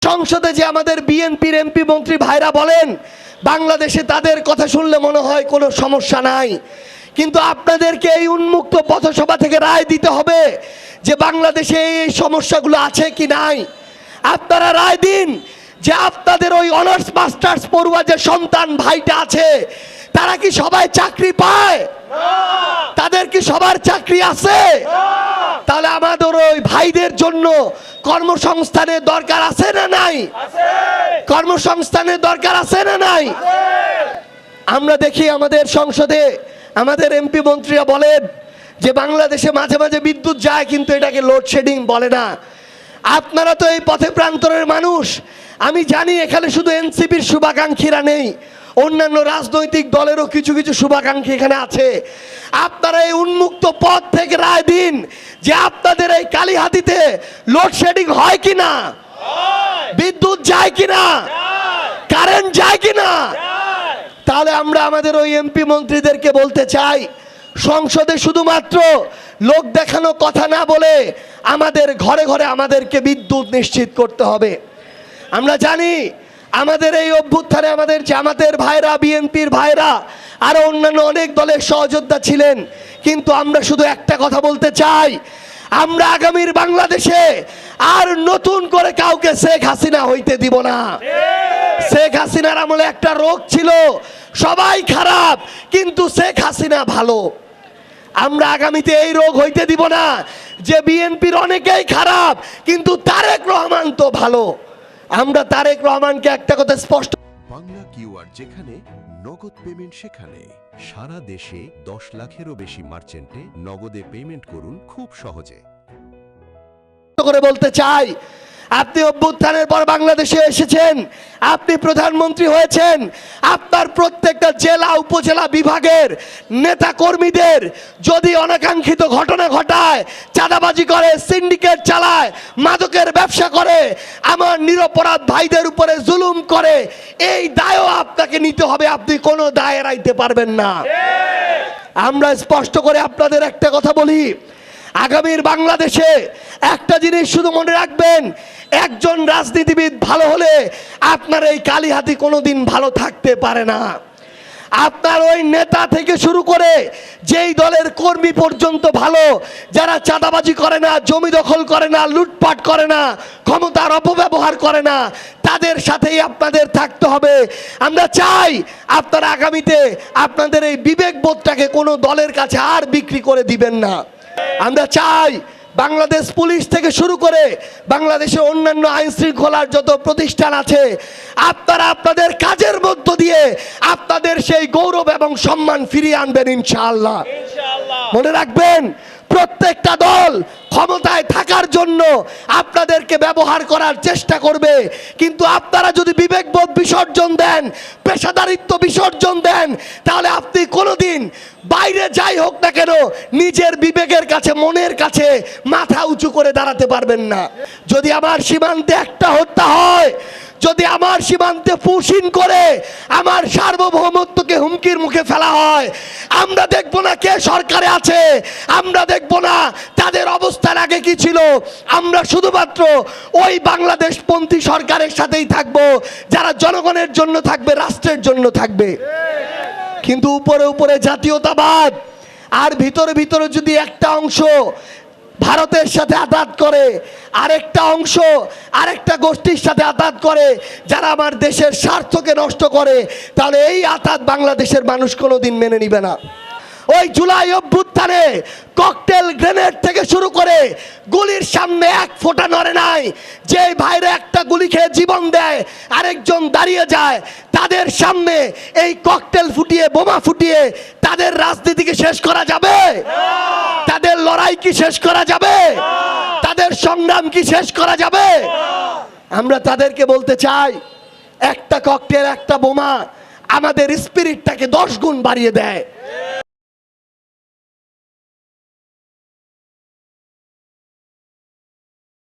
সংসদে যে আমাদের বিএনপির এমপি মন্ত্রী ভাইরা বলেন বাংলাদেশে তাদের কথা শুনলে মনে হয় কোনো সমস্যা নাই, কিন্তু আপনাদেরকে এই উন্মুক্ত পথসভা থেকে রায় দিতে হবে যে বাংলাদেশে এই সমস্যাগুলো আছে কি নাই। আপনারা রায় দিন যে আপনাদের ওই অনার্স মাস্টার্স পড়ুয়া যে সন্তান ভাইটা আছে তারা কি সবাই চাকরি পায়? তাদের কি সবার চাকরি আছে? তাহলে আমাদের ওই ভাইদের জন্য কর্মসংস্থানের দরকার আছে না নাই? কর্মসংস্থানের দরকার আছে না নাই? আমরা দেখি আমাদের সংসদে আমাদের এমপি মন্ত্রীরা বলেন যে বাংলাদেশে মাঝে মাঝে বিদ্যুৎ যায় কিন্তু এটাকে লোডশেডিং বলে না। আপনারা তো এই পথে প্রান্তরের মানুষ, আমি জানি এখানে শুধু এনসিপির শুভাকাঙ্ক্ষীরা নেই, অন্যান্য রাজনৈতিক দলেরও কিছু কিছু শুভাকাঙ্ক্ষী এখানে আছে। আপনারা এই উন্মুক্ত পথ থেকে রায় দিন যে আপনাদের এই কালীহাতিতে লোডশেডিং হয় কিনা, বিদ্যুৎ যায় কিনা, কারেন্ট যায় কিনা। তাহলে আমরা আমাদের ওই এমপি মন্ত্রীদেরকে বলতে চাই সংসদে শুধুমাত্র লোক দেখানো কথা না বলে আমাদের ঘরে ঘরে আমাদেরকে বিদ্যুৎ নিশ্চিত করতে হবে। আমরা জানি আমাদের এই অভ্যুত্থানে আমাদের জামাতের ভাইরা, বিএনপির ভাইরা, আরো অন্যান্য অনেক দলের সহযোদ্ধা ছিলেন, কিন্তু আমরা শুধু একটা কথা বলতে চাই, আমরা আগামীর বাংলাদেশে আর নতুন করে কাউকে শেখ হাসিনা হইতে দিব না। শেখ হাসিনার আমলে একটা রোগ ছিল, সবাই খারাপ কিন্তু শেখ হাসিনা ভালো। আমরা আগামীতে এই রোগ হইতে দিব না যে বিএনপির অনেকেই খারাপ কিন্তু তারেক রহমান তো ভালো। আমরা তারেক রহমানকে একটা কথা স্পষ্ট, বাংলা কিউআর যেখানে নগদ পেমেন্ট সেখানে সারা দেশে 10 লাখেরও বেশি মার্চেন্টে নগদে পেমেন্ট করুন খুব সহজে। করে বলতে চাই, আপনি অভ্যুত্থানের পর বাংলাদেশে এসেছেন, আপনি প্রধানমন্ত্রী হয়েছেন, আপনার প্রত্যেকটা জেলা উপজেলা বিভাগের নেতা কর্মীদের যদি অনাকাঙ্ক্ষিত ঘটনা ঘটায়, চাঁদাবাজি করে, সিন্ডিকেট চালায়, মাদকের ব্যবসা করে, আমার নিরপরাধ ভাইদের উপরে জুলুম করে, এই দায়ও আপনাকে নিতে হবে, আপনি কোনো দায় এড়াইতে পারবেন না। আমরা স্পষ্ট করে আপনাদের একটা কথা বলি, আগামীর বাংলাদেশে একটা জিনিস শুধু মনে রাখবেন, একজন রাজনীতিবিদ ভালো হলে আপনার এই কালীহাতি কোনোদিন ভালো থাকতে পারে না। আপনার ওই নেতা থেকে শুরু করে যেই দলের কর্মী পর্যন্ত ভালো, যারা চাঁদাবাজি করে না, জমি দখল করে না, লুটপাট করে না, ক্ষমতার অপব্যবহার করে না, তাদের সাথেই আপনাদের থাকতে হবে। আমরা চাই আপনারা আগামীতে আপনাদের এই বিবেকবোধটাকে কোনো দলের কাছে আর বিক্রি করে দিবেন না। আমরা চাই বাংলাদেশ পুলিশ থেকে শুরু করে বাংলাদেশের অন্যান্য আইন শৃঙ্খলার যত প্রতিষ্ঠান আছে, আপনারা আপনাদের কাজের মধ্য দিয়ে আপনাদের সেই গৌরব এবং সম্মান ফিরিয়ে আনবেন ইনশাআল্লাহ। মনে রাখবেন, প্রত্যেকটা দল ক্ষমতায় থাকার জন্য আপনাদেরকে ব্যবহার করার চেষ্টা করবে, কিন্তু আপনারা যদি বিবেকবোধ বিসর্জন দেন, পেশাদারিত্ব বিসর্জন দেন, তাহলে আপনি কোনোদিন বাইরে যাই হোক না কেন নিজের বিবেকের কাছে, মনের কাছে মাথা উঁচু করে দাঁড়াতে পারবেন না। যদি আমার সীমান্তে একটা হত্যা হয়, যদি আমার সীমান্তে পুশিন করে আমার সার্বভৌমত্বকে হুমকির মুখে ফেলা হয়, আমরা দেখব না কে সরকারে আছে, আমরা দেখব না তাদের অবস্থান আগে কি ছিল, আমরা শুধুমাত্র ওই বাংলাদেশপন্থী সরকারের সাথেই থাকব যারা জনগণের জন্য থাকবে, রাষ্ট্রের জন্য থাকবে। কিন্তু উপরে উপরে জাতীয়তাবাদ আর ভিতরে ভিতরে যদি একটা অংশ ভারতের সাথে আঘাত করে, আরেকটা অংশ আরেকটা গোষ্ঠীর সাথে আঘাত করে, যারা আমার দেশের স্বার্থকে নষ্ট করে, তাহলে এই আঘাত বাংলাদেশের মানুষ কোনোদিন মেনে নিবে না। ওই জুলাই অভ্যুত্থানে ককটেল গ্রেনেড থেকে শুরু করে গুলির সামনে এক ফোঁটা নড়ে নাই। যে ভাইরা একটা গুলি খেয়ে জীবন দেয়, আরেকজন দাঁড়িয়ে যায়, তাদের সামনে এই ককটেল ফুটিয়ে, বোমা ফুটিয়ে তাদের রাজনীতিকে শেষ করা যাবে? তাদের লড়াই কি শেষ করা যাবে? তাদের সংগ্রাম কি শেষ করা যাবে? আমরা তাদেরকে বলতে চাই, একটা ককটেল, একটা বোমা আমাদের স্পিরিটটাকে 10 গুণ বাড়িয়ে দেয়।